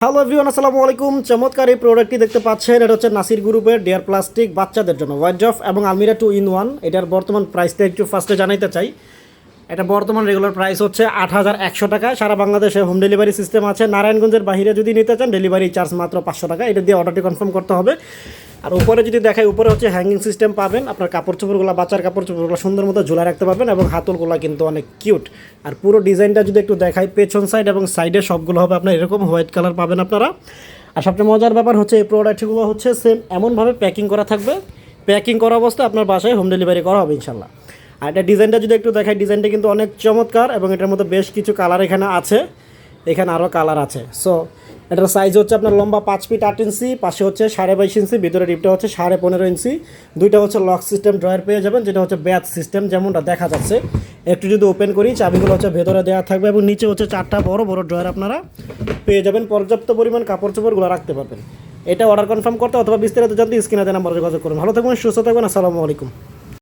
Hello everyone, আসসালামু আলাইকুম। চমৎকার এই প্রোডাক্টটি দেখতে পাচ্ছেন, এটা হচ্ছে নাসির গ্রুপের ডেয়ার প্লাস্টিক বাচ্চাদের জন্য ওয়ার্ড্রফ এবং আলমিরা 2 in 1। এটার বর্তমান প্রাইসটা একটু ফার্স্টে জানাইতে চাই। এটা বর্তমান রেগুলার প্রাইস হচ্ছে ৮,১০০ টাকা। সারা বাংলাদেশে হোম ডেলিভারি সিস্টেম আছে। নারায়ণগঞ্জের বাইরে যদি নিতে চান ডেলিভারি চার্জ মাত্র 500 টাকা। এটা দিয়ে অর্ডারটি কনফার্ম করতে হবে। আর উপরে যদি দেখাই, উপরে হচ্ছে হ্যাঙ্গিং সিস্টেম পাবেন। আপনার কাপড় চোপড়গুলো, বাচ্চার কাপড় চোপড়গুলো সুন্দর মতো ঝুলা রাখতে পারবেন এবং হাতলগুলো কিন্তু অনেক কিউট। আর পুরো ডিজাইনটা যদি একটু দেখাই, পেছন সাইড এবং সাইডে সবগুলো হবে আপনার এরকম হোয়াইট কালার পাবেন আপনারা। আর সবচেয়ে মজার ব্যাপার হচ্ছে এই প্রোডাক্টগুলো হচ্ছে সেম এমনভাবে প্যাকিং করা থাকবে, প্যাকিং করা অবস্থায় আপনার বাসায় হোম ডেলিভারি করা হবে ইনশাল্লাহ। আর এটা ডিজাইনটা যদি একটু দেখাই, ডিজাইনটা কিন্তু অনেক চমৎকার এবং এটার মধ্যে বেশ কিছু কালার এখানে আছে, এখানে আরও কালার আছে। সো এটার সাইজ হচ্ছে আপনার লম্বা 5 ফিট 8 ইঞ্চি, পাশে হচ্ছে 22.5 ইঞ্চি, ভিতরে ডিপটা হচ্ছে 15.5 ইঞ্চি। দুইটা হচ্ছে লক সিস্টেম ড্রয়ার পেয়ে যাবেন, যেটা হচ্ছে ব্যাচ সিস্টেম যেমনটা দেখা যাচ্ছে। একটু যদি ওপেন করি, চাবিগুলো হচ্ছে ভেতরে দেওয়া থাকবে এবং নিচে হচ্ছে 4টা বড় বড় ড্রয়ার আপনারা পেয়ে যাবেন। পর্যাপ্ত পরিমাণ কাপড় চোপড়গুলো রাখতে পারবেন। এটা অর্ডার কনফার্ম করতে অথবা বিস্তারিত জানতে স্ক্রিনে দেওয়া নাম্বারে যোগাযোগ করুন। ভালো থাকবেন, সুস্থ থাকবেন। আসসালামু আলাইকুম।